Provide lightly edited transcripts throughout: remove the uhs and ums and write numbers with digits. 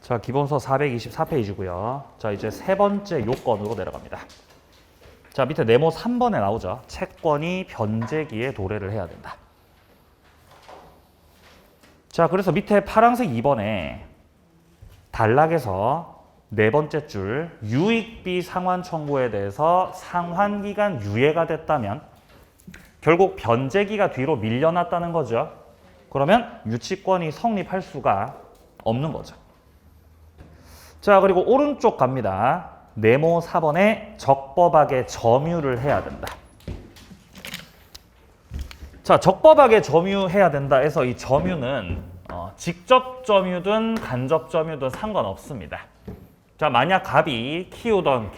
자, 기본서 424페이지고요. 자, 이제 세 번째 요건으로 내려갑니다. 자, 밑에 네모 3번에 나오죠. 채권이 변제기에 도래를 해야 된다. 자, 그래서 밑에 파란색 2번에 단락에서 네 번째 줄 유익비 상환 청구에 대해서 상환기간 유예가 됐다면 결국 변제기가 뒤로 밀려났다는 거죠. 그러면 유치권이 성립할 수가 없는 거죠. 자, 그리고 오른쪽 갑니다. 네모 4번에 적법하게 점유를 해야 된다. 자, 적법하게 점유해야 된다 해서 이 점유는 직접 점유든 간접 점유든 상관없습니다. 자, 만약 갑이 키우던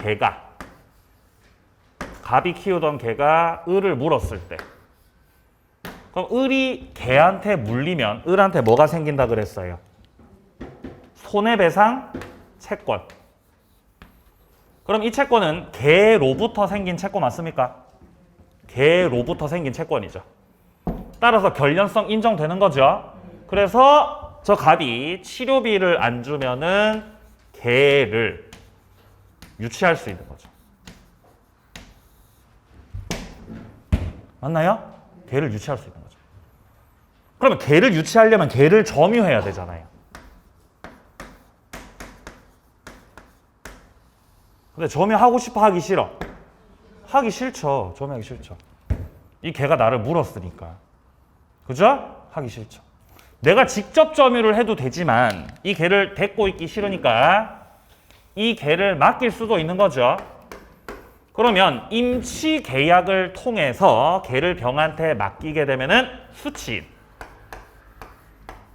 개가 을을 물었을 때, 그럼 을이 개한테 물리면 을한테 뭐가 생긴다 그랬어요? 손해배상 채권. 그럼 이 채권은 개로부터 생긴 채권 맞습니까? 개로부터 생긴 채권이죠. 따라서 결련성 인정되는 거죠. 그래서 저 갑이 치료비를 안 주면은 개를 유치할 수 있는 거죠. 맞나요? 개를 유치할 수 있는 거죠. 그러면 개를 유치하려면 개를 점유해야 되잖아요. 근데 점유하고 싶어 하기 싫어? 하기 싫죠. 점유하기 싫죠. 이 개가 나를 물었으니까. 그죠? 하기 싫죠. 내가 직접 점유를 해도 되지만 이 개를 데리고 있기 싫으니까 이 개를 맡길 수도 있는 거죠. 그러면 임치 계약을 통해서 개를 병한테 맡기게 되면은 수치인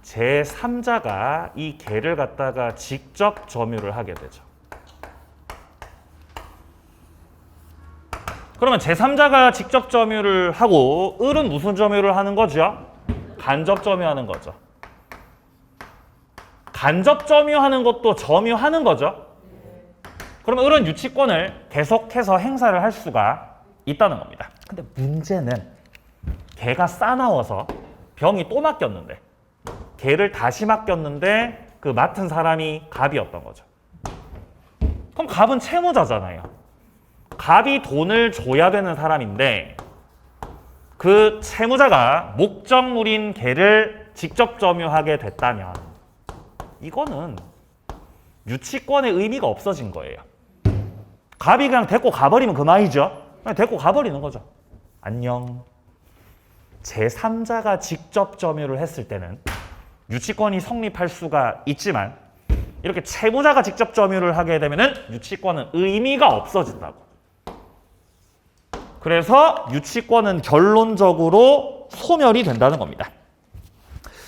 제3자가 이 개를 갖다가 직접 점유를 하게 되죠. 그러면 제3자가 직접 점유를 하고 을은 무슨 점유를 하는 거죠? 간접 점유하는 거죠. 간접 점유하는 것도 점유하는 거죠. 그러면 을은 유치권을 계속해서 행사를 할 수가 있다는 겁니다. 근데 문제는 개가 싸나워서 병이 또 맡겼는데 개를 다시 맡겼는데 그 맡은 사람이 갑이었던 거죠. 그럼 갑은 채무자잖아요. 갑이 돈을 줘야 되는 사람인데 그 채무자가 목적물인 개를 직접 점유하게 됐다면 이거는 유치권의 의미가 없어진 거예요. 갑이 그냥 데리고 가버리면 그만이죠. 그냥 데리고 가버리는 거죠. 안녕. 제3자가 직접 점유를 했을 때는 유치권이 성립할 수가 있지만 이렇게 채무자가 직접 점유를 하게 되면 유치권은 의미가 없어진다고. 그래서 유치권은 결론적으로 소멸이 된다는 겁니다.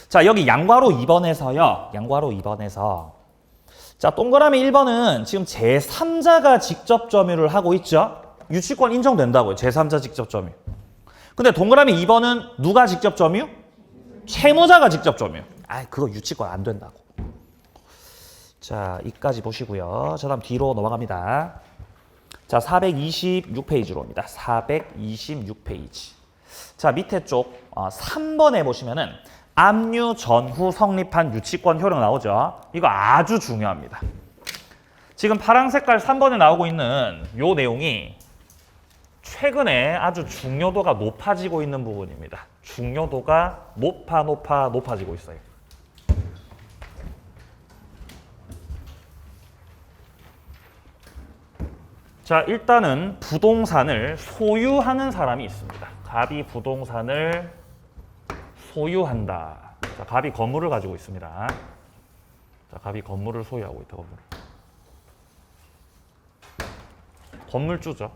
자, 여기 양괄호 2번에서요. 양괄호 2번에서 자, 동그라미 1번은 지금 제3자가 직접 점유를 하고 있죠. 유치권 인정된다고요. 제3자 직접 점유. 근데 동그라미 2번은 누가 직접 점유? 채무자가 직접 점유. 그거 유치권 안 된다고. 자, 이까지 보시고요. 저 다음 뒤로 넘어갑니다. 자, 426페이지로 옵니다. 426페이지. 자, 밑에 쪽 3번에 보시면은 압류 전후 성립한 유치권 효력 나오죠. 이거 아주 중요합니다. 지금 파란 색깔 3번에 나오고 있는 요 내용이 최근에 아주 중요도가 높아지고 있는 부분입니다. 중요도가 높아지고 있어요. 자, 일단은 부동산을 소유하는 사람이 있습니다. 갑이 부동산을 소유한다. 자, 갑이 건물을 가지고 있습니다. 자, 갑이 건물을 소유하고 있다. 건물주죠.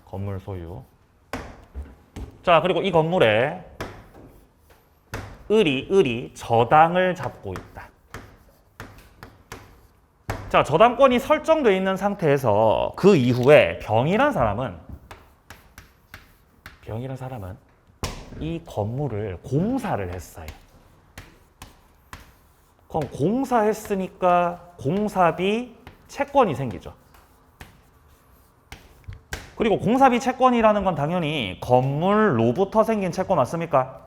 건물 소유. 자, 그리고 이 건물에 을이 저당을 잡고 있다. 자, 저당권이 설정되어 있는 상태에서 그 이후에 병이란 사람은 이 건물을 공사를 했어요. 그럼 공사했으니까 공사비 채권이 생기죠. 그리고 공사비 채권이라는 건 당연히 건물로부터 생긴 채권 맞습니까?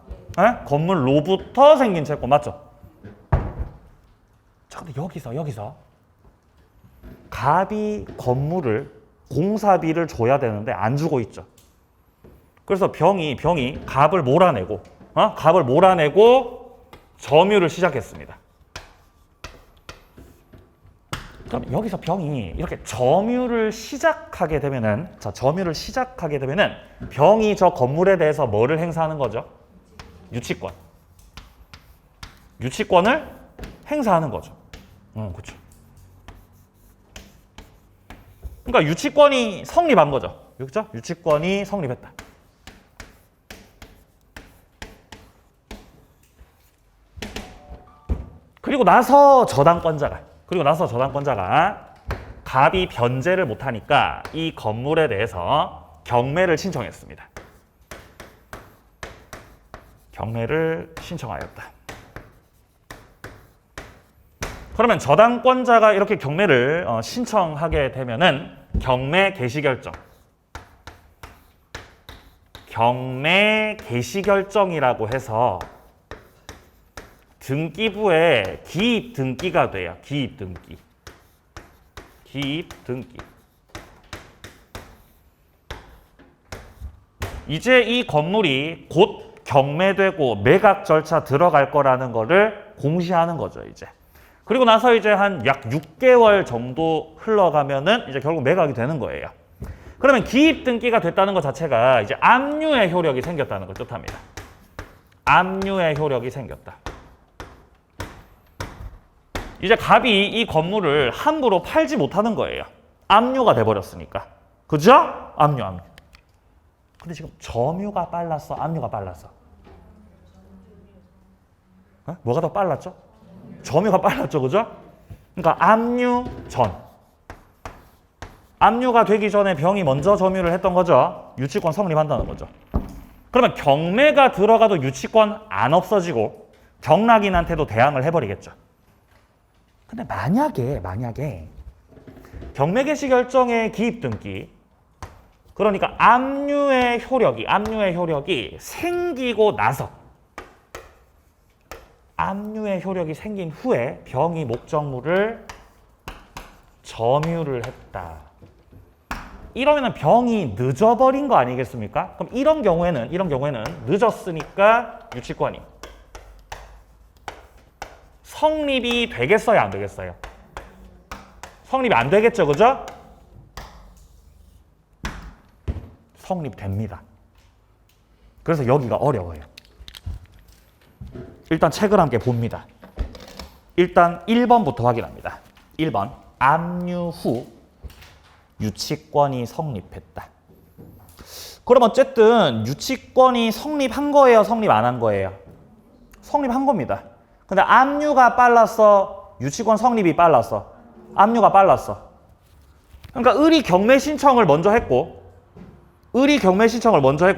건물로부터 생긴 채권 맞죠? 자, 근데 여기서 갑이 건물을 공사비를 줘야 되는데 안 주고 있죠. 그래서 병이 갑을 몰아내고 점유를 시작했습니다. 그럼 여기서 병이 이렇게 점유를 시작하게 되면은 병이 저 건물에 대해서 뭐를 행사하는 거죠? 유치권을 행사하는 거죠. 그렇죠. 그러니까 유치권이 성립한 거죠. 그렇죠? 유치권이 성립했다. 그리고 나서 저당권자가 갑이 변제를 못하니까 이 건물에 대해서 경매를 신청했습니다. 경매를 신청하였다. 그러면 저당권자가 이렇게 경매를 신청하게 되면은 경매 개시결정이라고 해서 등기부에 기입 등기가 돼요. 기입 등기. 이제 이 건물이 곧 경매되고 매각 절차 들어갈 거라는 거를 공시하는 거죠, 이제. 그리고 나서 이제 한 약 6개월 정도 흘러가면은 이제 결국 매각이 되는 거예요. 그러면 기입 등기가 됐다는 것 자체가 이제 압류의 효력이 생겼다는 걸 뜻합니다. 압류의 효력이 생겼다. 이제 갑이 이 건물을 함부로 팔지 못하는 거예요. 압류가 돼버렸으니까. 그죠? 압류. 근데 지금 점유가 빨랐어? 압류가 빨랐어? 뭐가 더 빨랐죠? 점유가 빨랐죠, 그죠? 그러니까 압류 전. 압류가 되기 전에 병이 먼저 점유를 했던 거죠. 유치권 성립한다는 거죠. 그러면 경매가 들어가도 유치권 안 없어지고 경락인한테도 대항을 해버리겠죠. 근데 만약에 경매 개시 결정의 기입 등기, 그러니까 압류의 효력이 생기고 나서, 압류의 효력이 생긴 후에 병이 목적물을 점유를 했다. 이러면은 병이 늦어버린 거 아니겠습니까? 그럼 이런 경우에는 늦었으니까 유치권이 성립이 되겠어요, 안 되겠어요? 성립이 안 되겠죠, 그죠? 성립됩니다. 그래서 여기가 어려워요. 일단 책을 함께 봅니다. 일단 1번부터 확인합니다. 1번, 압류 후 유치권이 성립했다. 그럼 어쨌든 유치권이 성립한 거예요, 성립 안 한 거예요? 성립한 겁니다. 근데 압류가 빨랐어, 유치권 성립이 빨랐어? 압류가 빨랐어. 그러니까 을이 경매 신청을 먼저 했고,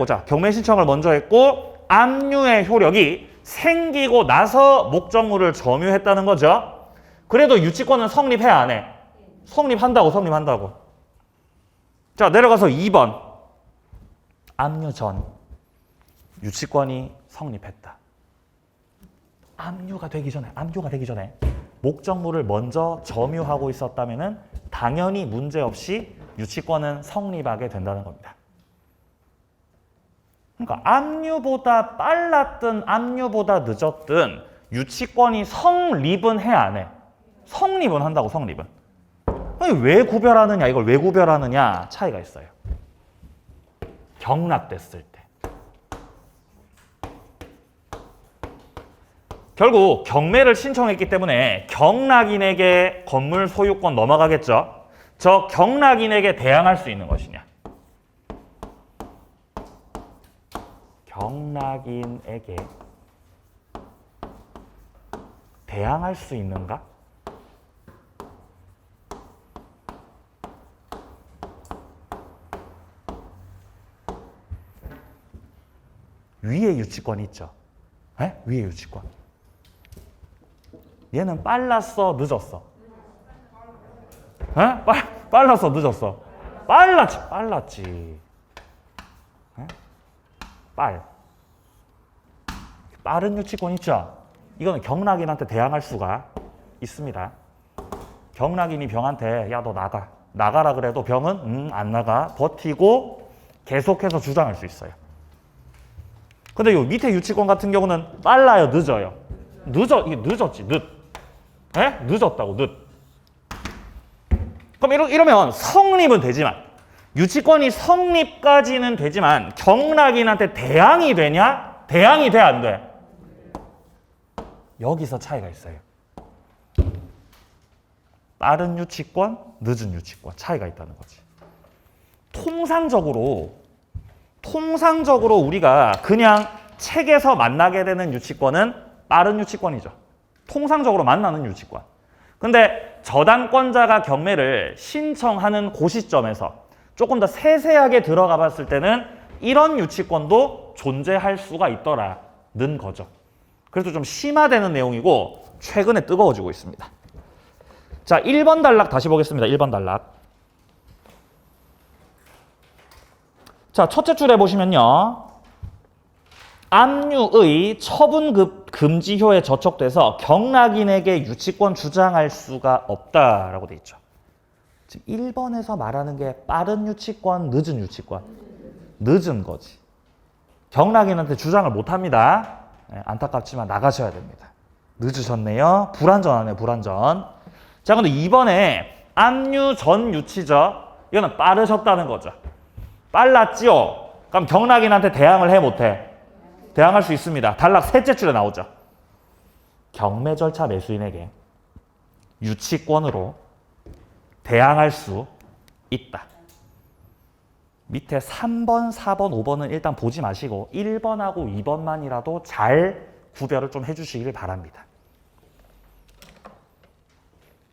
자, 경매 신청을 먼저 했고, 압류의 효력이 생기고 나서 목적물을 점유했다는 거죠. 그래도 유치권은 성립해야 안 해? 성립한다고. 자, 내려가서 2번. 압류 전 유치권이 성립했다. 압류가 되기 전에 목적물을 먼저 점유하고 있었다면은 당연히 문제없이 유치권은 성립하게 된다는 겁니다. 그러니까 압류보다 빨랐든 압류보다 늦었든 유치권이 성립은 해야 안 해? 성립은 한다고, 성립은. 아니, 왜 구별하느냐? 차이가 있어요. 경락됐을 때. 결국 경매를 신청했기 때문에 경락인에게 건물 소유권 넘어가겠죠. 저 경락인에게 대항할 수 있는 것이냐. 경락인에게 대항할 수 있는가? 위에 유치권이 있죠. 위에 유치권. 얘는 빨랐어, 늦었어? 빨랐어, 늦었어? 빨랐지. 빠른 유치권 있죠? 이거는 경락인한테 대항할 수가 있습니다. 경락인이 병한테 야, 너 나가라 그래도 병은 안 나가. 버티고 계속해서 주장할 수 있어요. 근데 요 밑에 유치권 같은 경우는 빨라요, 늦어요? 이게 늦었지, 예? 늦었다고, 그럼 이러면 성립은 되지만, 유치권이 성립까지는 되지만 경락인한테 대항이 되냐? 대항이 돼, 안 돼? 여기서 차이가 있어요. 빠른 유치권, 늦은 유치권 차이가 있다는 거지. 통상적으로 우리가 그냥 책에서 만나게 되는 유치권은 빠른 유치권이죠. 통상적으로 만나는 유치권. 근데 저당권자가 경매를 신청하는 그 시점에서 조금 더 세세하게 들어가 봤을 때는 이런 유치권도 존재할 수가 있더라는 거죠. 그래서 좀 심화되는 내용이고 최근에 뜨거워지고 있습니다. 자, 1번 단락 다시 보겠습니다. 1번 단락. 자, 첫째 줄에 보시면요. 압류의 처분 금지효에 저촉돼서 경락인에게 유치권 주장할 수가 없다라고 돼 있죠. 지금 1번에서 말하는 게 빠른 유치권, 늦은 유치권. 늦은 거지. 경락인한테 주장을 못 합니다. 네, 안타깝지만 나가셔야 됩니다. 늦으셨네요. 불안전하네요, 불안전. 자, 근데 2번에 압류 전 유치죠. 이거는 빠르셨다는 거죠. 빨랐지요? 그럼 경락인한테 대항을 해, 못해? 대항할 수 있습니다. 단락 셋째 줄에 나오죠. 경매 절차 매수인에게 유치권으로 대항할 수 있다. 밑에 3번, 4번, 5번은 일단 보지 마시고 1번하고 2번만이라도 잘 구별을 좀 해주시길 바랍니다.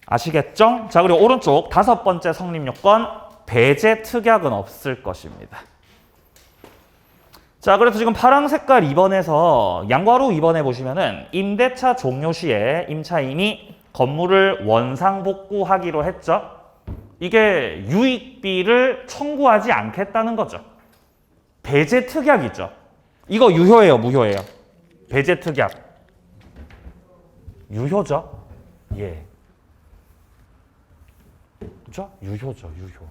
아시겠죠? 자, 그리고 오른쪽 5번째 성립요건, 배제 특약은 없을 것입니다. 자, 그래서 지금 파랑 색깔 2번에서 양괄호 2번에 보시면은 임대차 종료 시에 임차인이 건물을 원상복구하기로 했죠. 이게 유익비를 청구하지 않겠다는 거죠. 배제 특약이죠. 이거 유효예요, 무효예요? 배제 특약. 유효죠? 예. 그렇죠? 유효죠, 유효.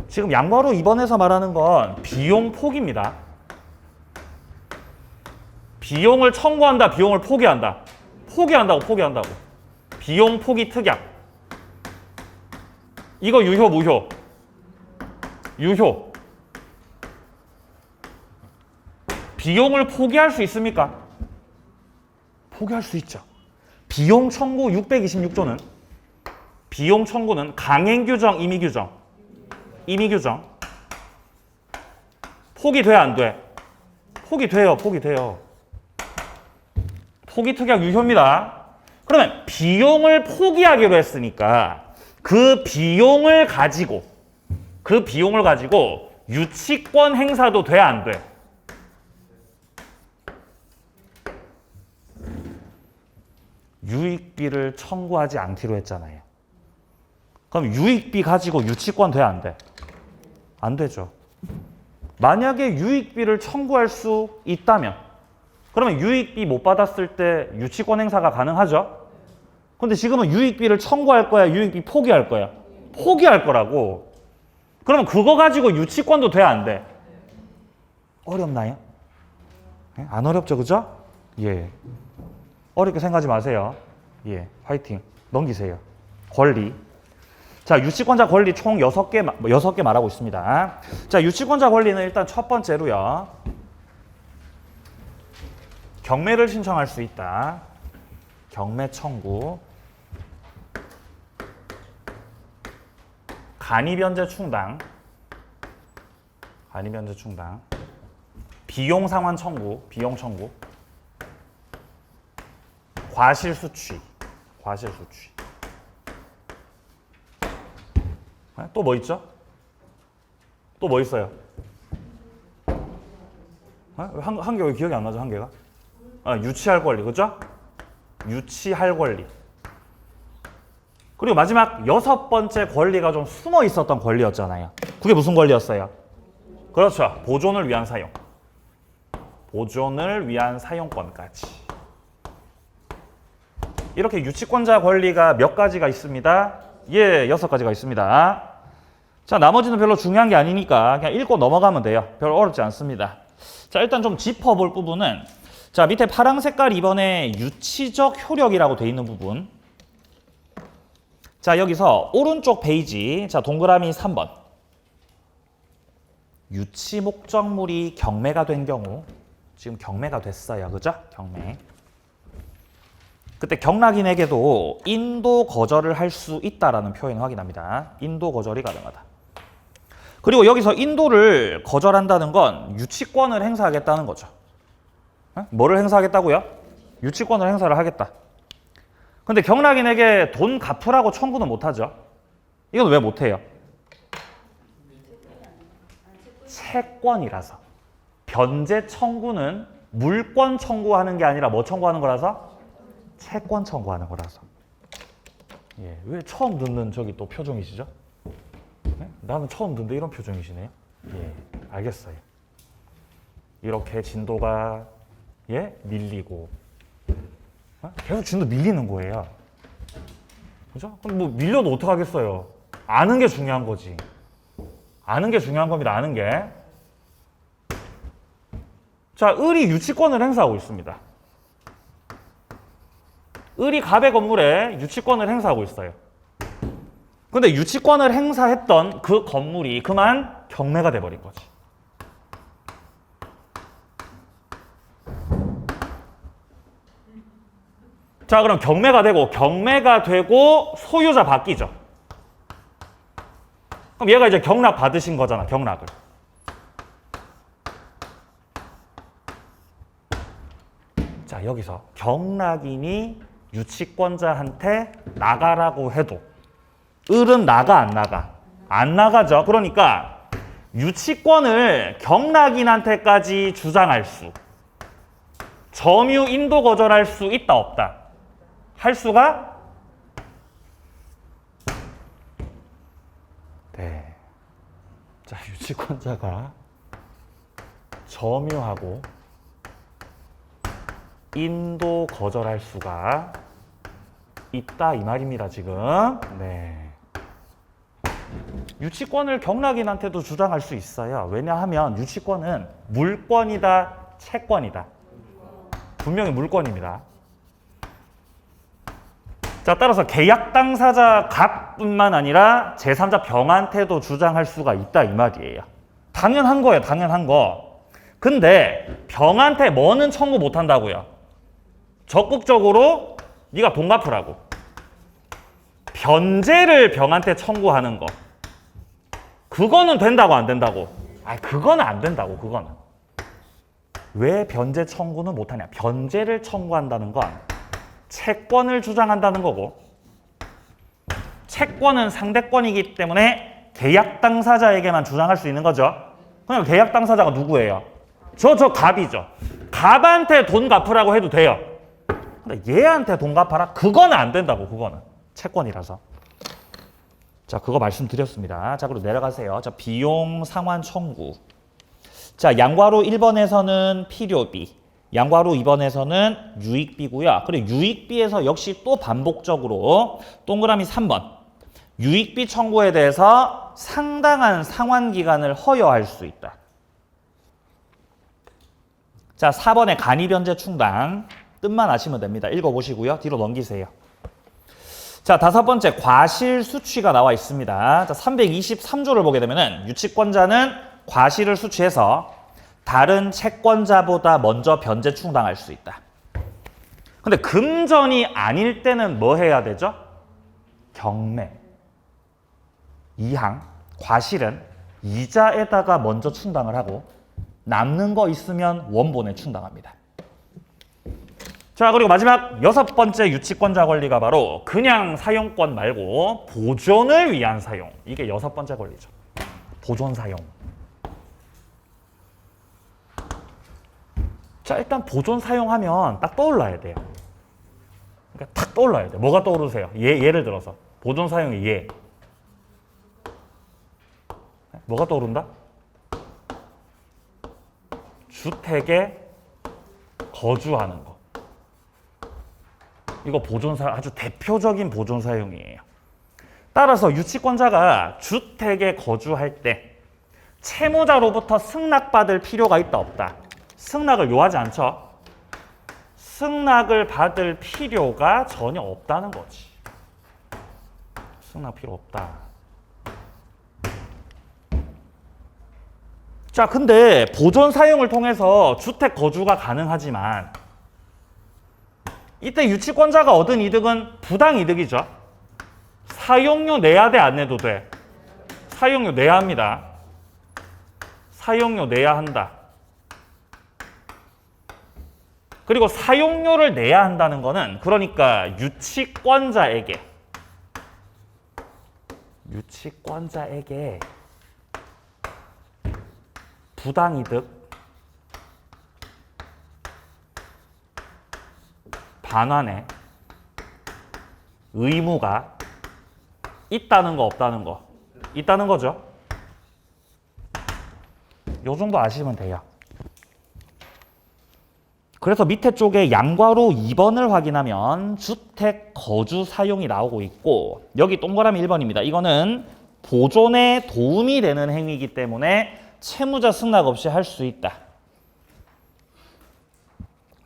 지금 양괄호 2번에서 말하는 건 비용 포기입니다. 비용을 청구한다, 비용을 포기한다. 포기한다고. 비용 포기 특약. 이거 유효, 무효? 유효. 비용을 포기할 수 있습니까? 포기할 수 있죠. 비용 청구 626조는 비용 청구는 강행규정, 임의규정. 임의규정. 포기돼, 안 돼? 포기돼요. 포기특약 유효입니다. 그러면 비용을 포기하기로 했으니까 그 비용을 가지고 유치권 행사도 돼, 안 돼? 유익비를 청구하지 않기로 했잖아요. 그럼 유익비 가지고 유치권 돼, 안 돼? 안 되죠. 만약에 유익비를 청구할 수 있다면 그러면 유익비 못 받았을 때 유치권 행사가 가능하죠? 근데 지금은 유익비를 청구할 거야, 유익비 포기할 거야? 포기할 거라고. 그러면 그거 가지고 유치권도 돼, 안 돼? 어렵나요? 안 어렵죠, 그죠? 예. 어렵게 생각하지 마세요. 예, 화이팅. 넘기세요. 권리. 자, 유치권자 권리 총 6개 말하고 있습니다. 자, 유치권자 권리는 일단 첫 번째로요. 경매를 신청할 수 있다. 경매 청구. 간이변제 충당. 비용 상환 청구. 과실수취. 또 뭐 있죠? 또 뭐 있어요? 한 개 왜 기억이 안 나죠? 한 개가? 유치할 권리, 그죠? 유치할 권리. 그리고 마지막 6번째 권리가 좀 숨어 있었던 권리였잖아요. 그게 무슨 권리였어요? 그렇죠. 보존을 위한 사용. 보존을 위한 사용권까지. 이렇게 유치권자 권리가 몇 가지가 있습니다? 예, 6가지가 있습니다. 자, 나머지는 별로 중요한 게 아니니까 그냥 읽고 넘어가면 돼요. 별로 어렵지 않습니다. 자, 일단 좀 짚어볼 부분은 자, 밑에 파랑 색깔 2번에 유치적 효력이라고 돼 있는 부분. 자, 여기서 오른쪽 페이지, 자, 동그라미 3번. 유치 목적물이 경매가 된 경우, 지금 경매가 됐어요. 그죠? 경매. 그때 경락인에게도 인도 거절을 할 수 있다라는 표현을 확인합니다. 인도 거절이 가능하다. 그리고 여기서 인도를 거절한다는 건 유치권을 행사하겠다는 거죠. 뭐를 행사하겠다고요? 유치권을 행사를 하겠다. 근데 경락인에게 돈 갚으라고 청구는 못하죠. 이건 왜 못해요? 채권이라서. 변제 청구는 물권 청구하는 게 아니라 뭐 청구하는 거라서? 채권 청구하는 거라서. 예, 왜 처음 듣는 저기 또 표정이시죠? 네? 나는 처음 듣는데 이런 표정이시네요. 예, 알겠어요. 이렇게 진도가 밀리고 계속 진도 밀리는 거예요. 그죠? 그럼 뭐 밀려도 어떡하겠어요? 아는 게 중요한 거지. 아는 게 중요한 겁니다. 아는 게. 자, 을이 유치권을 행사하고 있습니다. 을이 갑의 건물에 유치권을 행사하고 있어요. 근데 유치권을 행사했던 그 건물이 그만 경매가 돼버린 거지. 자, 그럼 경매가 되고 소유자 바뀌죠. 그럼 얘가 이제 경락 받으신 거잖아, 경락을. 자, 여기서 경락인이 유치권자한테 나가라고 해도 을은 나가 안 나가? 안 나가죠. 그러니까 유치권을 경락인한테까지 주장할 수, 점유 인도 거절할 수 있다 없다? 할 수가? 네. 자, 유치권자가 점유하고 인도 거절할 수가 있다 이 말입니다, 지금. 네. 유치권을 경락인한테도 주장할 수 있어요. 왜냐하면 유치권은 물권이다, 채권이다. 분명히 물권입니다. 자, 따라서 계약 당사자 갑뿐만 아니라 제3자 병한테도 주장할 수가 있다 이 말이에요. 당연한 거예요, 당연한 거. 근데 병한테 뭐는 청구 못 한다고요? 적극적으로 네가 돈 갚으라고. 변제를 병한테 청구하는 거. 그거는 된다고 안 된다고? 그거는 안 된다고, 그거는. 왜 변제 청구는 못하냐? 변제를 청구한다는 건 채권을 주장한다는 거고, 채권은 상대권이기 때문에 계약 당사자에게만 주장할 수 있는 거죠. 그럼 계약 당사자가 누구예요? 저 갑이죠. 갑한테 돈 갚으라고 해도 돼요. 근데 얘한테 돈 갚아라? 그거는 안 된다고, 그거는. 채권이라서. 자, 그거 말씀드렸습니다. 자, 그리고 내려가세요. 자, 비용 상환 청구. 자, 양괄호 1번에서는 필요비, 양괄호 2번에서는 유익비고요. 그리고 유익비에서 역시 또 반복적으로 동그라미 3번. 유익비 청구에 대해서 상당한 상환 기간을 허여할 수 있다. 자, 4번의 간이변제 충당. 뜻만 아시면 됩니다. 읽어보시고요. 뒤로 넘기세요. 자, 5번째 과실 수취가 나와 있습니다. 자, 323조를 보게 되면은 유치권자는 과실을 수취해서 다른 채권자보다 먼저 변제 충당할 수 있다. 근데 금전이 아닐 때는 뭐 해야 되죠? 경매. 2항 과실은 이자에다가 먼저 충당을 하고 남는 거 있으면 원본에 충당합니다. 자, 그리고 마지막 6번째 유치권자 권리가 바로 그냥 사용권 말고 보존을 위한 사용. 이게 6번째 권리죠. 보존 사용. 자, 일단 보존 사용하면 딱 떠올라야 돼요. 그러니까 딱 떠올라야 돼요. 뭐가 떠오르세요? 예를 들어서 보존 사용의 예. 뭐가 떠오른다? 주택에 거주하는 거. 이거 보존사 아주 대표적인 보존 사용이에요. 따라서 유치권자가 주택에 거주할 때 채무자로부터 승낙받을 필요가 있다 없다. 승낙을 요하지 않죠. 승낙을 받을 필요가 전혀 없다는 거지. 승낙 필요 없다. 자, 근데 보존 사용을 통해서 주택 거주가 가능하지만 이때 유치권자가 얻은 이득은 부당 이득이죠. 사용료 내야 돼, 안 내도 돼? 사용료 내야 합니다. 사용료 내야 한다. 그리고 사용료를 내야 한다는 거는 그러니까 유치권자에게 부당이득 반환의 의무가 있다는 거 없다는 거? 있다는 거죠. 요 정도 아시면 돼요. 그래서 밑에 쪽에 양괄호 2번을 확인하면 주택 거주 사용이 나오고 있고 여기 동그라미 1번입니다. 이거는 보존에 도움이 되는 행위이기 때문에 채무자 승낙 없이 할 수 있다.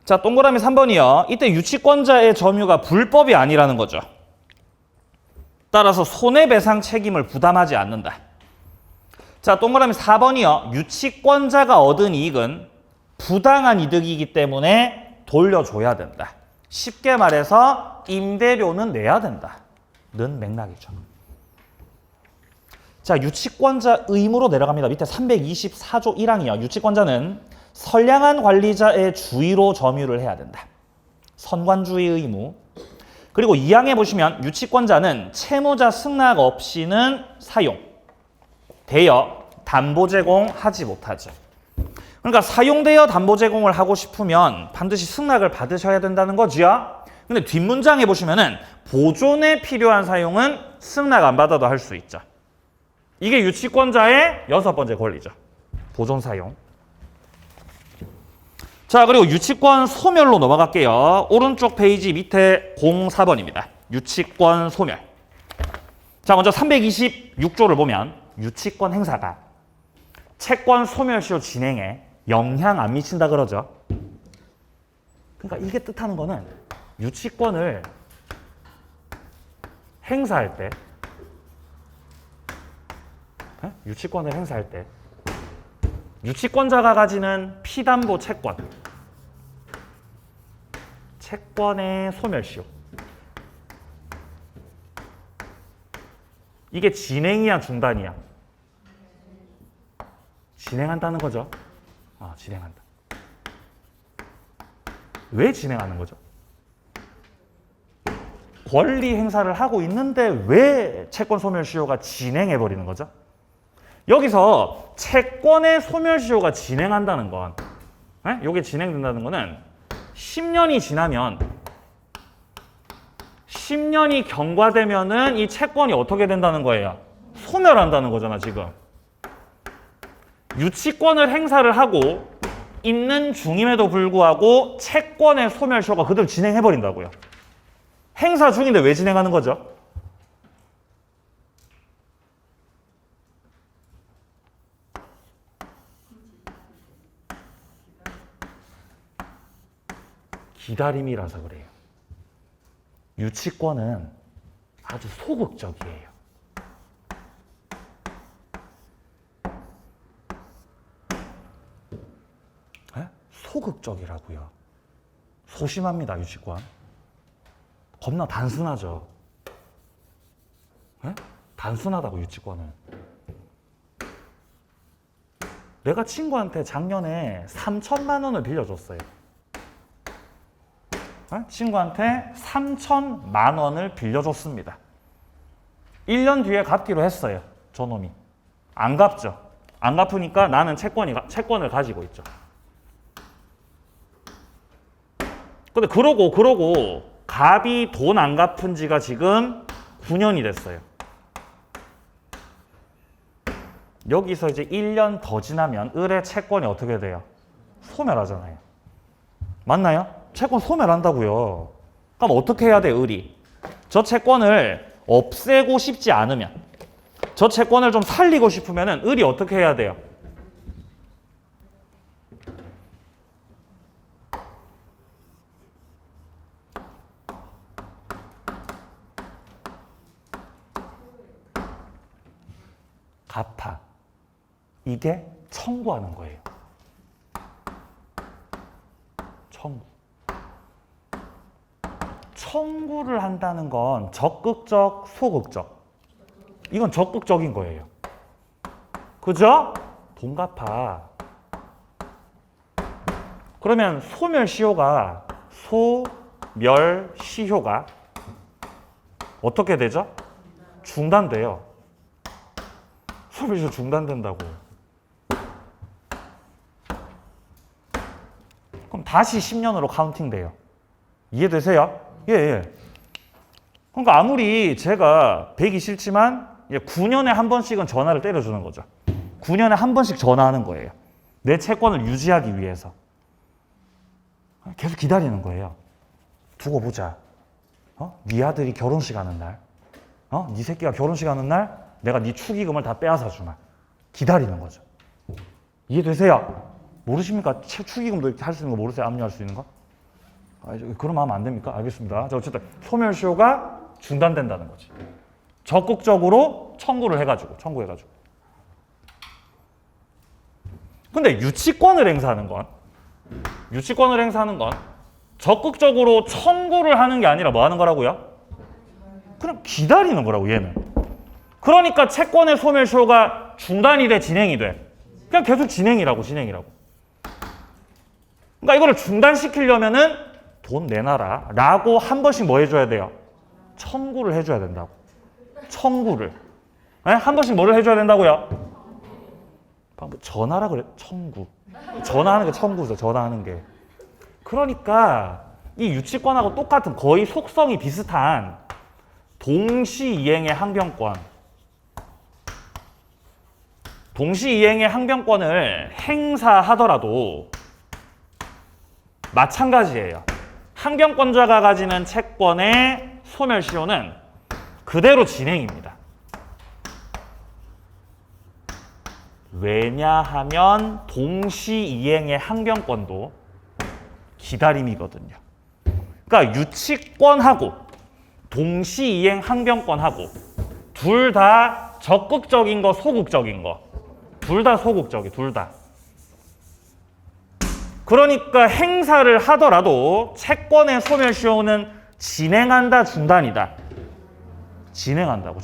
자, 동그라미 3번이요. 이때 유치권자의 점유가 불법이 아니라는 거죠. 따라서 손해배상 책임을 부담하지 않는다. 자, 동그라미 4번이요. 유치권자가 얻은 이익은 부당한 이득이기 때문에 돌려줘야 된다. 쉽게 말해서 임대료는 내야 된다는 맥락이죠. 자, 유치권자 의무로 내려갑니다. 밑에 324조 1항이요. 유치권자는 선량한 관리자의 주의로 점유를 해야 된다. 선관주의 의무. 그리고 2항에 보시면 유치권자는 채무자 승낙 없이는 사용, 대여, 담보 제공하지 못하죠. 그러니까 사용대여 담보 제공을 하고 싶으면 반드시 승낙을 받으셔야 된다는 거죠. 근데 뒷문장에 보시면은 보존에 필요한 사용은 승낙 안 받아도 할 수 있죠. 이게 유치권자의 6번째 권리죠. 보존 사용. 자, 그리고 유치권 소멸로 넘어갈게요. 오른쪽 페이지 밑에 04번입니다. 유치권 소멸. 자, 먼저 326조를 보면 유치권 행사가 채권 소멸 시효 진행에 영향 안 미친다 그러죠. 그러니까 이게 뜻하는 거는 유치권을 행사할 때 유치권자가 가지는 피담보 채권의 소멸시효 이게 진행이야 중단이야? 진행한다는 거죠. 진행한다. 왜 진행하는 거죠? 권리 행사를 하고 있는데 왜 채권 소멸시효가 진행해버리는 거죠? 여기서 채권의 소멸시효가 진행한다는 건, 이게 진행된다는 거는 10년이 지나면 10년이 경과되면은 이 채권이 어떻게 된다는 거예요? 소멸한다는 거잖아, 지금. 유치권을 행사를 하고 있는 중임에도 불구하고 채권의 소멸시효가 그대로 진행해버린다고요. 행사 중인데 왜 진행하는 거죠? 기다림이라서 그래요. 유치권은 아주 소극적이에요. 소극적이라고요. 소심합니다, 유치권. 겁나 단순하죠. 단순하다고, 유치권은. 내가 친구한테 작년에 3천만 원을 빌려줬어요. 친구한테 3천만 원을 빌려줬습니다. 1년 뒤에 갚기로 했어요. 저놈이. 안 갚죠. 안 갚으니까 나는 채권을 가지고 있죠. 근데 그러고 갑이 돈 안 갚은 지가 지금 9년이 됐어요. 여기서 이제 1년 더 지나면 을의 채권이 어떻게 돼요? 소멸하잖아요. 맞나요? 채권 소멸한다고요. 그럼 어떻게 해야 돼, 을이? 저 채권을 없애고 싶지 않으면, 저 채권을 좀 살리고 싶으면은 을이 어떻게 해야 돼요? 갚아. 이게 청구하는 거예요. 청구. 청구를 한다는 건 적극적, 소극적. 이건 적극적인 거예요. 그죠? 돈 갚아. 그러면 소멸시효가 어떻게 되죠? 중단돼요. 소멸시효 중단된다고. 그럼 다시 10년으로 카운팅 돼요. 이해되세요? 예. 그러니까 아무리 제가 배기 싫지만 9년에 한 번씩은 전화를 때려주는 거죠. 9년에 한 번씩 전화하는 거예요. 내 채권을 유지하기 위해서. 계속 기다리는 거예요. 두고 보자. 네 아들이 결혼식 하는 날, 네 새끼가 결혼식 하는 날 내가 네 축의금을 다 빼앗아 주마. 기다리는 거죠. 이해되세요? 모르십니까? 축의금도 이렇게 할 수 있는 거 모르세요? 압류할 수 있는 거? 그러면 하면 안 됩니까? 알겠습니다. 자, 어쨌든 소멸시효가 중단된다는 거지. 적극적으로 청구해가지고. 근데 유치권을 행사하는 건 적극적으로 청구를 하는 게 아니라 뭐 하는 거라고요? 그냥 기다리는 거라고, 얘는. 그러니까 채권의 소멸시효가 중단이 돼, 진행이 돼? 그냥 계속 진행이라고. 그러니까 이거를 중단시키려면은 돈 내놔라 라고 한 번씩 뭐 해줘야 돼요? 청구를 해줘야 된다고. 청구를. 네? 한 번씩 뭐를 해줘야 된다고요? 전화라 그래. 청구. 전화하는 게 청구죠. 전화하는 게. 그러니까 이 유치권하고 똑같은 거의 속성이 비슷한 동시이행의 항변권을 행사하더라도 마찬가지예요. 항변권자가 가지는 채권의 소멸시효는 그대로 진행입니다. 왜냐하면 동시이행의 항변권도 기다림이거든요. 그러니까 유치권하고 동시이행 항변권하고 둘 다 적극적인 거, 소극적인 거. 둘 다 둘 다. 그러니까 행사를 하더라도 채권의 소멸시효는 진행한다, 중단이다? 진행한다고,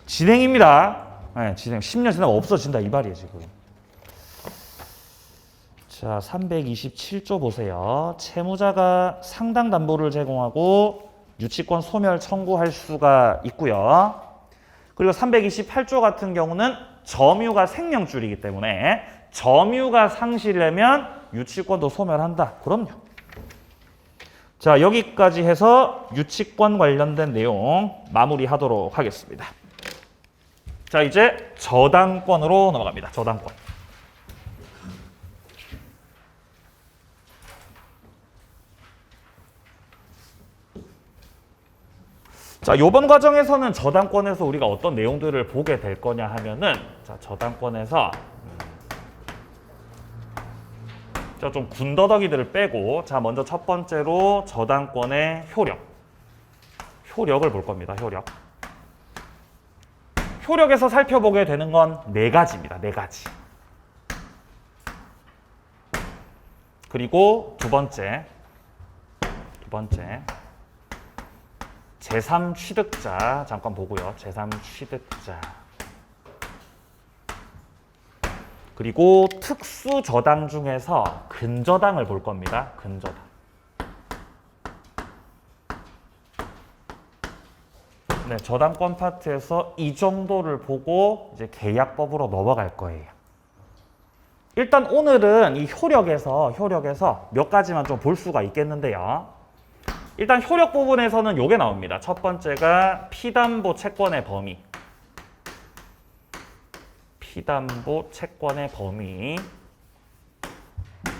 진행입니다. 네, 진행. 10년 지나면 없어진다, 이 말이에요, 지금. 자, 327조 보세요. 채무자가 상당 담보를 제공하고 유치권 소멸 청구할 수가 있고요. 그리고 328조 같은 경우는 점유가 생명줄이기 때문에 점유가 상실되면 유치권도 소멸한다. 그럼요. 자, 여기까지 해서 유치권 관련된 내용 마무리하도록 하겠습니다. 자, 이제 저당권으로 넘어갑니다. 저당권. 자, 이번 과정에서는 저당권에서 우리가 어떤 내용들을 보게 될 거냐 하면은, 자, 저당권에서 좀 군더더기들을 빼고, 자, 먼저 첫 번째로 저당권의 효력을 볼 겁니다. 효력에서 살펴보게 되는 건 4가지입니다. 4가지. 그리고 두 번째 제3취득자 잠깐 보고요. 제3취득자. 그리고 특수저당 중에서 근저당을 볼 겁니다. 근저당. 네, 저당권 파트에서 이 정도를 보고 이제 계약법으로 넘어갈 거예요. 일단 오늘은 이 효력에서 몇 가지만 좀 볼 수가 있겠는데요. 일단 효력 부분에서는 요게 나옵니다. 첫 번째가 피담보 채권의 범위.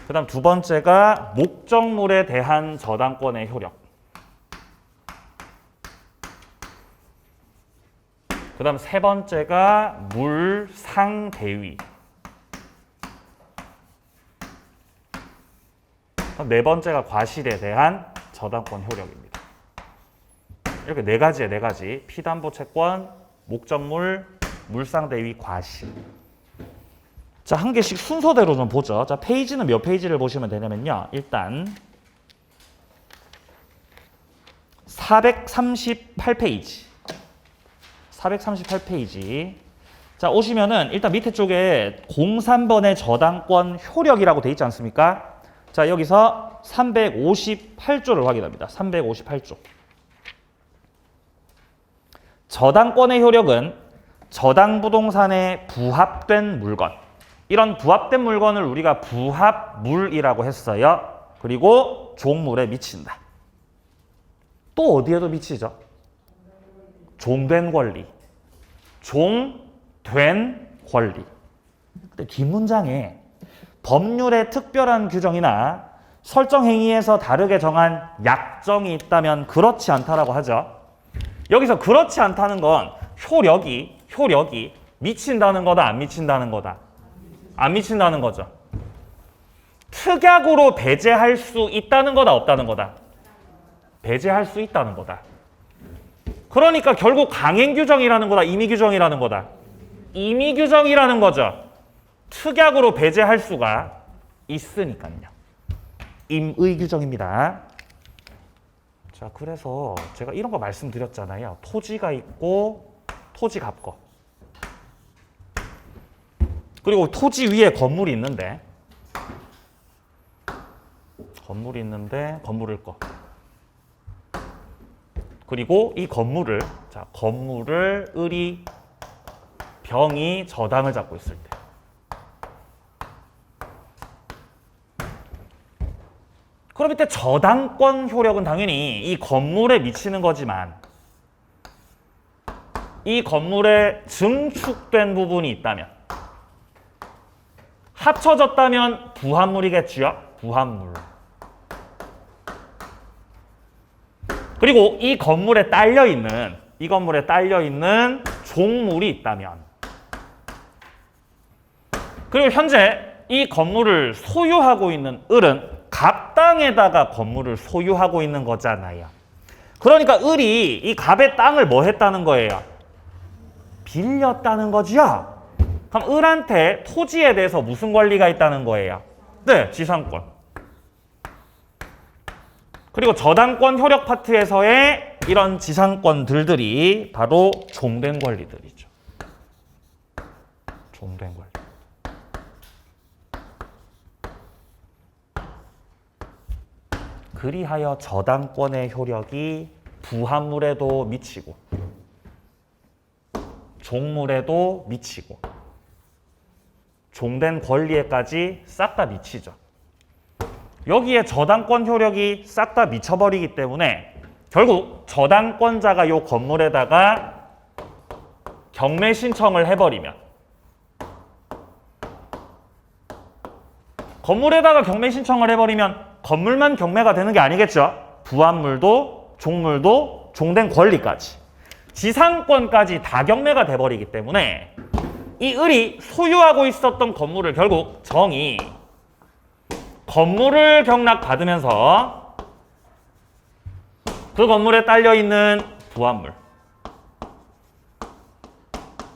그 다음 두 번째가 목적물에 대한 저당권의 효력. 그 다음 세 번째가 물상대위. 네 번째가 과실에 대한 저당권 효력입니다. 이렇게 네 가지에 네 가지. 피담보 채권, 목적물, 물상대위, 과실. 자, 한 개씩 순서대로 좀 보죠. 자, 페이지는 몇 페이지를 보시면 되냐면요. 일단 438페이지. 438페이지. 자, 오시면은 일단 밑에 쪽에 03번의 저당권 효력이라고 돼 있지 않습니까? 자, 여기서 358조를 확인합니다. 358조. 저당권의 효력은 저당 부동산에 부합된 물건. 이런 부합된 물건을 우리가 부합물이라고 했어요. 그리고 종물에 미친다. 또 어디에도 미치죠? 종된 권리. 종된 권리. 근데 뒷문장에 법률의 특별한 규정이나 설정 행위에서 다르게 정한 약정이 있다면 그렇지 않다라고 하죠. 여기서 그렇지 않다는 건 효력이 미친다는 거다, 안 미친다는 거다? 안 미친다는 거죠. 특약으로 배제할 수 있다는 거다, 없다는 거다? 배제할 수 있다는 거다. 그러니까 결국 강행 규정이라는 거다, 임의 규정이라는 거다? 임의 규정이라는 거죠. 특약으로 배제할 수가 있으니까요. 임의 규정입니다. 자, 그래서 제가 이런 거 말씀드렸잖아요. 토지가 있고 토지 갑거. 그리고 토지 위에 건물이 있는데 건물을 거. 그리고 이 건물을 을이 병이 저당을 잡고 있을 때. 그럼 이때 저당권 효력은 당연히 이 건물에 미치는 거지만 이 건물에 증축된 부분이 있다면 합쳐졌다면 부합물이겠지요? 부합물. 그리고 이 건물에 딸려 있는 종물이 있다면 그리고 현재 이 건물을 소유하고 있는 을은 갑당에다가 건물을 소유하고 있는 거잖아요. 그러니까 을이 이 갑의 땅을 뭐 했다는 거예요? 빌렸다는 거지요? 그럼 을한테 토지에 대해서 무슨 권리가 있다는 거예요? 네, 지상권. 그리고 저당권 효력 파트에서의 이런 지상권들이 바로 종된 권리들이죠. 종된 권리. 그리하여 저당권의 효력이 부합물에도 미치고 종물에도 미치고 종된 권리에까지 싹 다 미치죠. 여기에 저당권 효력이 싹 다 미쳐버리기 때문에 결국 저당권자가 이 건물에다가 경매 신청을 해버리면 건물만 경매가 되는 게 아니겠죠. 부합물도 종물도 종된 권리까지 지상권까지 다 경매가 돼버리기 때문에 이 을이 소유하고 있었던 건물을 결국 정이 건물을 경락받으면서 그 건물에 딸려있는 부합물,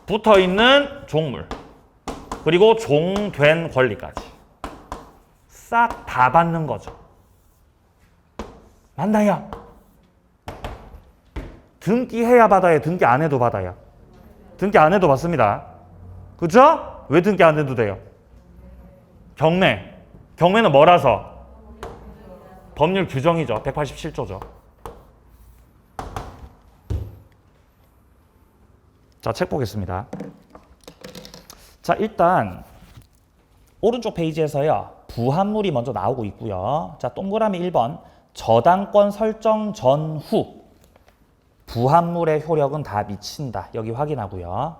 붙어있는 종물, 그리고 종된 권리까지 싹 다 받는 거죠. 맞나요? 등기해야 받아요? 등기 안 해도 받아요? 등기 안 해도 받습니다. 그죠? 왜 등기 안 해도 돼요? 경매는 뭐라서? 법률 규정이죠. 187조죠. 자, 책 보겠습니다. 자, 일단 오른쪽 페이지에서요. 부합물이 먼저 나오고 있고요. 자, 동그라미 1번. 저당권 설정 전후 부합물의 효력은 다 미친다. 여기 확인하고요.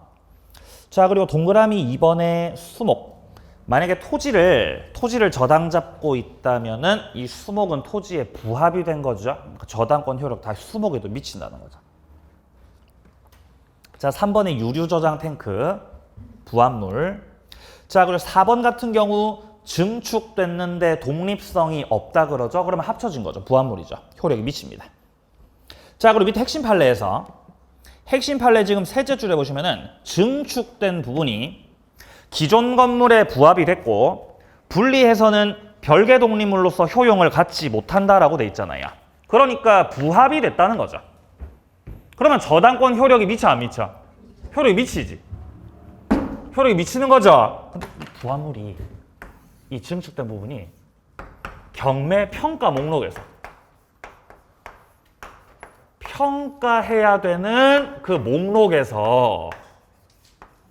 자, 그리고 동그라미 2번의 수목. 만약에 토지를 저당 잡고 있다면은 이 수목은 토지에 부합이 된 거죠. 그러니까 저당권 효력 다 수목에도 미친다는 거죠. 자, 3번의 유류 저장 탱크 부합물. 자, 그리고 4번 같은 경우 증축됐는데 독립성이 없다 그러죠. 그러면 합쳐진 거죠. 부합물이죠. 효력이 미칩니다. 자, 그리고 밑에 핵심 판례에서 핵심 판례 지금 셋째 줄에 보시면은 증축된 부분이 기존 건물에 부합이 됐고 분리해서는 별개 독립물로서 효용을 갖지 못한다라고 돼 있잖아요. 그러니까 부합이 됐다는 거죠. 그러면 저당권 효력이 미쳐 안 미쳐? 효력이 미치지. 효력이 미치는 거죠. 근데 이 부합물이 이 증축된 부분이 경매 평가 목록에서 평가해야 되는 그 목록에서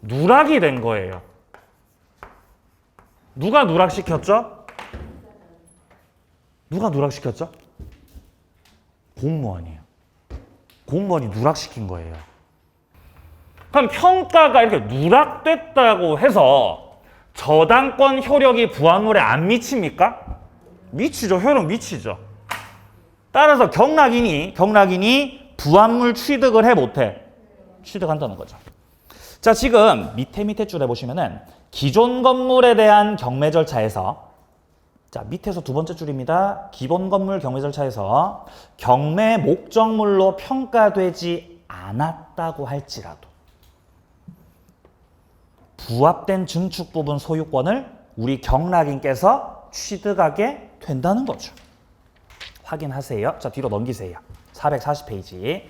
누락이 된 거예요. 누가 누락시켰죠? 누가 누락시켰죠? 공무원이에요. 공무원이 누락시킨 거예요. 그럼 평가가 이렇게 누락됐다고 해서 저당권 효력이 부합물에 안 미칩니까? 미치죠. 효력 미치죠. 따라서 경락인이 부합물 취득을 해 못해? 취득한다는 거죠. 자, 지금 밑에 줄에 보시면은 기존 건물에 대한 경매 절차에서 자, 밑에서 두 번째 줄입니다. 기본 건물 경매 절차에서 경매 목적물로 평가되지 않았다고 할지라도 부합된 증축 부분 소유권을 우리 경락인께서 취득하게 된다는 거죠. 확인하세요. 자, 뒤로 넘기세요. 440페이지.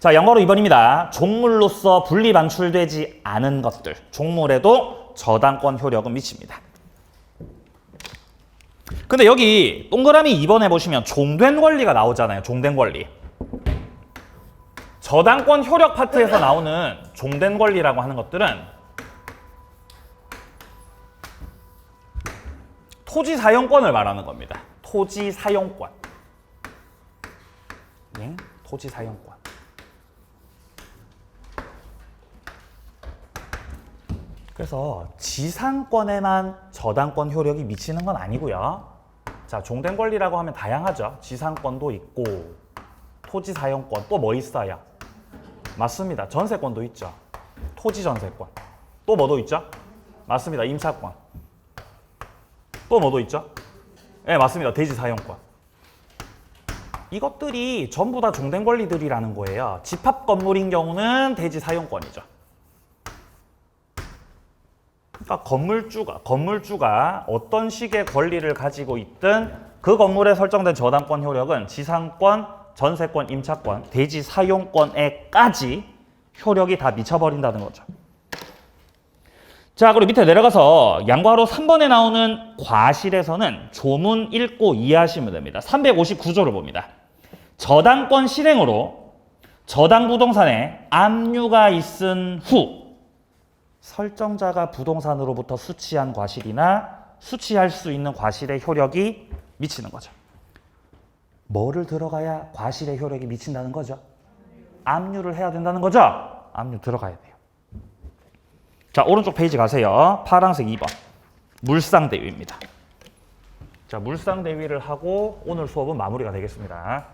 자, 영어로 2번입니다. 종물로서 분리 방출되지 않은 것들. 종물에도 저당권 효력은 미칩니다. 근데 여기 동그라미 2번에 보시면 종된 권리가 나오잖아요. 종된 권리. 저당권 효력 파트에서 나오는 종된 권리라고 하는 것들은 토지 사용권을 말하는 겁니다. 토지 사용권. 네, 토지 사용권. 그래서 지상권에만 저당권 효력이 미치는 건 아니고요. 자, 종된 권리라고 하면 다양하죠. 지상권도 있고 토지 사용권 또 뭐 있어요? 맞습니다. 전세권도 있죠. 토지 전세권. 또 뭐도 있죠? 맞습니다. 임차권. 또 뭐도 있죠? 네, 맞습니다. 대지 사용권. 이것들이 전부 다 종된 권리들이라는 거예요. 집합 건물인 경우는 대지 사용권이죠. 그러니까 건물주가 어떤 식의 권리를 가지고 있든 그 건물에 설정된 저당권 효력은 지상권, 전세권, 임차권, 대지 사용권에까지 효력이 다 미쳐버린다는 거죠. 자, 그리고 밑에 내려가서 양괄호 3번에 나오는 과실에서는 조문 읽고 이해하시면 됩니다. 359조를 봅니다. 저당권 실행으로 저당 부동산에 압류가 있은 후 설정자가 부동산으로부터 수취한 과실이나 수취할 수 있는 과실의 효력이 미치는 거죠. 뭐를 들어가야 과실의 효력이 미친다는 거죠? 압류를 해야 된다는 거죠? 압류 들어가야 돼요. 자, 오른쪽 페이지 가세요. 파란색 2번. 물상대위입니다. 자, 물상대위를 하고 오늘 수업은 마무리가 되겠습니다.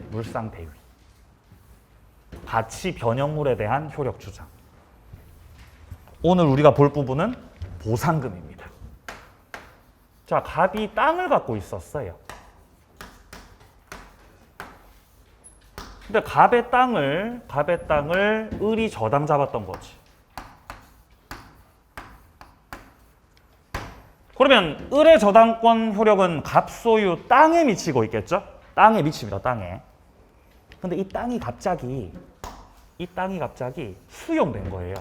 물상대위. 가치 변형물에 대한 효력 주장. 오늘 우리가 볼 부분은 보상금입니다. 자, 갑이 땅을 갖고 있었어요. 근데 갑의 땅을 을이 저당 잡았던 거지. 그러면 을의 저당권 효력은 갑 소유 땅에 미치고 있겠죠? 땅에 미칩니다. 땅에. 근데 이 땅이 갑자기 수용된 거예요.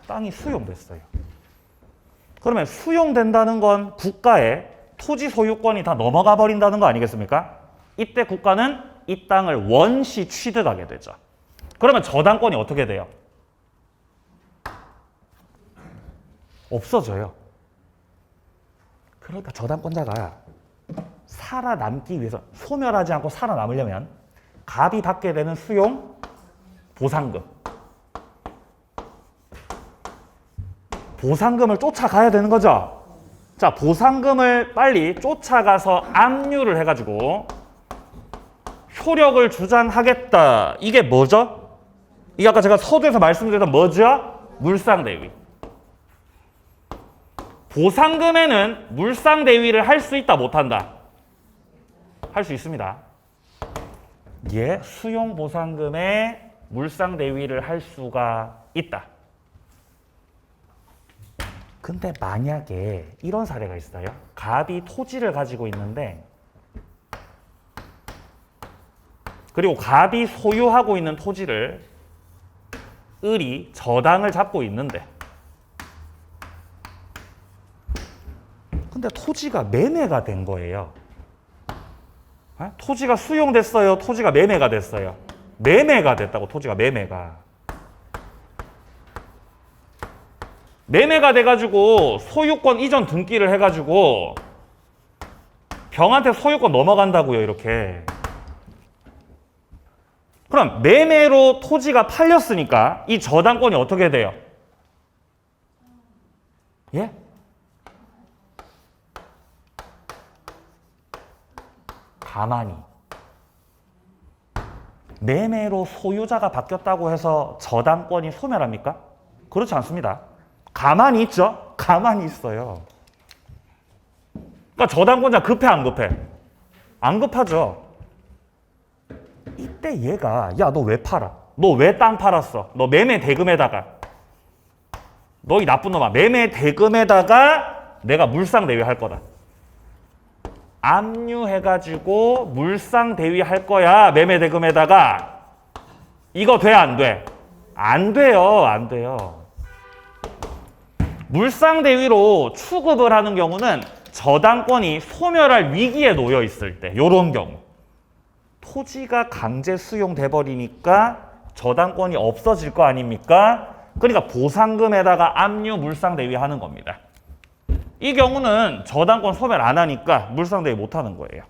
땅이 수용됐어요. 그러면 수용된다는 건 국가에 토지 소유권이 다 넘어가 버린다는 거 아니겠습니까? 이때 국가는 이 땅을 원시 취득하게 되죠. 그러면 저당권이 어떻게 돼요? 없어져요. 그러니까 저당권자가 살아남기 위해서 소멸하지 않고 살아남으려면 갑이 받게 되는 수용 보상금. 보상금을 쫓아가야 되는 거죠. 자, 보상금을 빨리 쫓아가서 압류를 해가지고 효력을 주장하겠다. 이게 뭐죠? 이게 아까 제가 서두에서 말씀드렸던 뭐죠? 물상대위. 보상금에는 물상대위를 할 수 있다, 못한다? 할 수 있습니다. 예, 수용보상금에 물상대위를 할 수가 있다. 근데 만약에 이런 사례가 있어요. 갑이 토지를 가지고 있는데, 그리고 갑이 소유하고 있는 토지를 을이 저당을 잡고 있는데, 근데 토지가 매매가 된 거예요. 토지가 수용됐어요? 토지가 매매가 됐어요? 매매가 됐다고. 토지가 매매가 돼가지고 소유권 이전 등기를 해가지고 병한테 소유권 넘어간다고요, 이렇게. 그럼 매매로 토지가 팔렸으니까 이 저당권이 어떻게 돼요? 예? 가만히. 매매로 소유자가 바뀌었다고 해서 저당권이 소멸합니까? 그렇지 않습니다. 가만히 있죠? 가만히 있어요. 그러니까 저당권자 급해, 안 급해? 안 급하죠. 이때 얘가, 야, 너 왜 팔아? 너 왜 땅 팔았어? 너 매매 대금에다가, 너 이 나쁜 놈아, 매매 대금에다가 내가 물상대위 할 거다. 압류해가지고 물상대위 할 거야, 매매 대금에다가. 이거 돼, 안 돼? 안 돼요, 안 돼요. 물상대위로 취급을 하는 경우는 저당권이 소멸할 위기에 놓여 있을 때, 요런 경우. 토지가 강제 수용돼 버리니까 저당권이 없어질 거 아닙니까? 그러니까 보상금에다가 압류 물상대위 하는 겁니다. 이 경우는 저당권 소멸 안 하니까 물상대위 못 하는 거예요.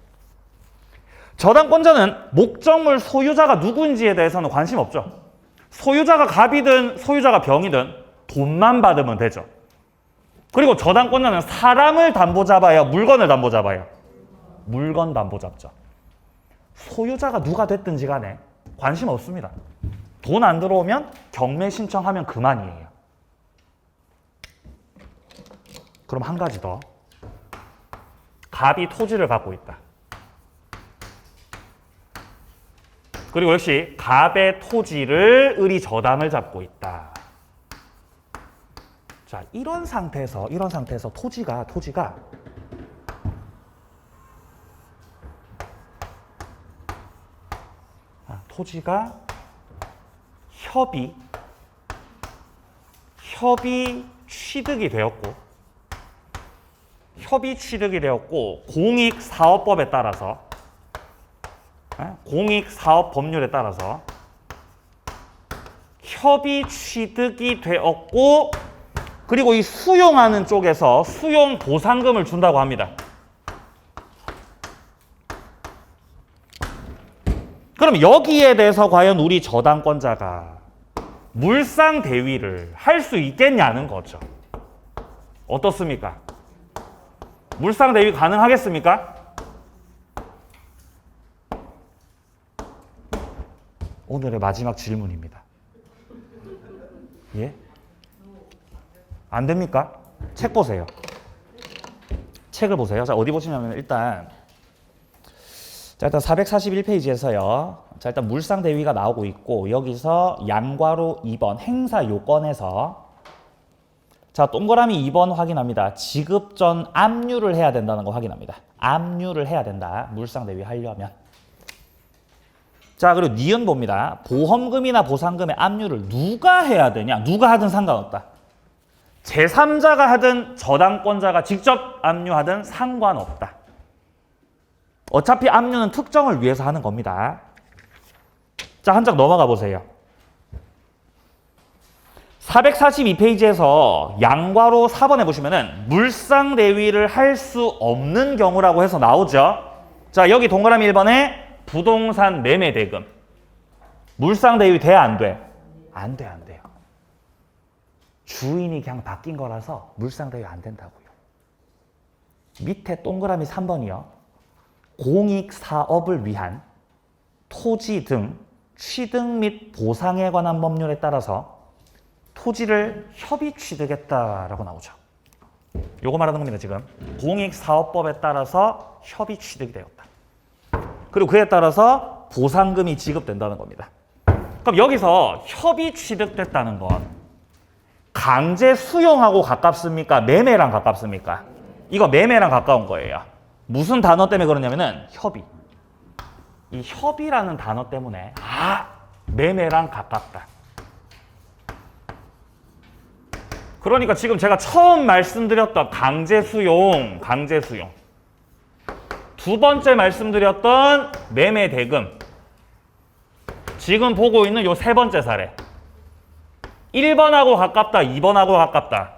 저당권자는 목적물 소유자가 누구인지에 대해서는 관심 없죠. 소유자가 갑이든 소유자가 병이든 돈만 받으면 되죠. 그리고 저당권자는 사람을 담보 잡아요, 물건을 담보 잡아요? 물건 담보 잡죠. 소유자가 누가 됐든지 간에 관심 없습니다. 돈 안 들어오면 경매 신청하면 그만이에요. 그럼 한 가지 더. 갑이 토지를 갖고 있다. 그리고 역시 갑의 토지를 을이 저당을 잡고 있다. 자, 이런 상태에서 토지가 협의 취득이 되었고 공익사업법에 따라서 공익사업법률에 따라서 협의 취득이 되었고, 그리고 이 수용하는 쪽에서 수용 보상금을 준다고 합니다. 그럼 여기에 대해서 과연 우리 저당권자가 물상대위를 할 수 있겠냐는 거죠. 어떻습니까? 물상대위 가능하겠습니까? 오늘의 마지막 질문입니다. 예? 안 됩니까? 책 보세요. 책을 보세요. 자, 어디 보시냐면 일단 441페이지에서요. 자, 일단 물상대위가 나오고 있고, 여기서 양괄호 2번 행사 요건에서 자, 동그라미 2번 확인합니다. 지급 전 압류를 해야 된다는 거 확인합니다. 압류를 해야 된다. 물상대위 하려면. 자, 그리고 니은 봅니다. 보험금이나 보상금의 압류를 누가 해야 되냐? 누가 하든 상관없다. 제3자가 하든 저당권자가 직접 압류하든 상관없다. 어차피 압류는 특정을 위해서 하는 겁니다. 자, 한 장 넘어가 보세요. 442페이지에서 양괄호 4번에 보시면은 물상대위를 할 수 없는 경우라고 해서 나오죠. 자, 여기 동그라미 1번에 부동산 매매 대금. 물상대유 돼, 안 돼? 안 돼, 안 돼요. 주인이 그냥 바뀐 거라서 물상대유 안 된다고요. 밑에 동그라미 3번이요. 공익 사업을 위한 토지 등 취득 및 보상에 관한 법률에 따라서 토지를 협의 취득했다라고 나오죠. 요거 말하는 겁니다, 지금. 공익사업법에 따라서 협의 취득이 되었다. 그리고 그에 따라서 보상금이 지급된다는 겁니다. 그럼 여기서 협의 취득됐다는 건 강제 수용하고 가깝습니까? 매매랑 가깝습니까? 이거 매매랑 가까운 거예요. 무슨 단어 때문에 그러냐면은 협의. 이 협의라는 단어 때문에 매매랑 가깝다. 그러니까 지금 제가 처음 말씀드렸던 강제 수용. 두 번째 말씀드렸던 매매 대금. 지금 보고 있는 요 세 번째 사례. 1번하고 가깝다, 2번하고 가깝다.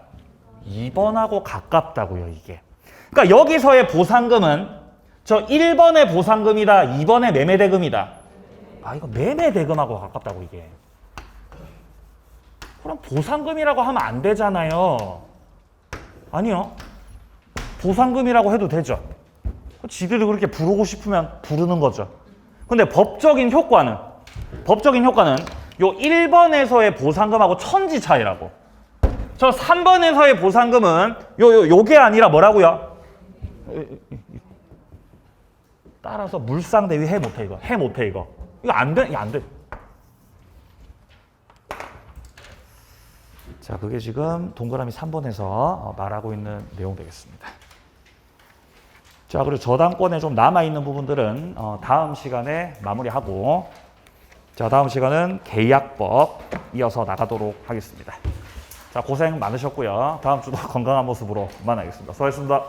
2번하고 가깝다고요, 이게. 그러니까 여기서의 보상금은 저 1번의 보상금이다, 2번의 매매 대금이다. 이거 매매 대금하고 가깝다고, 이게. 그럼 보상금이라고 하면 안 되잖아요. 아니요. 보상금이라고 해도 되죠. 지들이 그렇게 부르고 싶으면 부르는 거죠. 근데 법적인 효과는 요 1번에서의 보상금하고 천지 차이라고. 저 3번에서의 보상금은 요게 아니라 뭐라고요? 따라서 물상대위 해 못해 이거. 이거 안 돼. 자, 그게 지금 동그라미 3번에서 말하고 있는 내용 되겠습니다. 자, 그리고 저당권에 좀 남아있는 부분들은 다음 시간에 마무리하고, 자, 다음 시간은 계약법 이어서 나가도록 하겠습니다. 자, 고생 많으셨고요. 다음 주도 건강한 모습으로 만나겠습니다. 수고하셨습니다.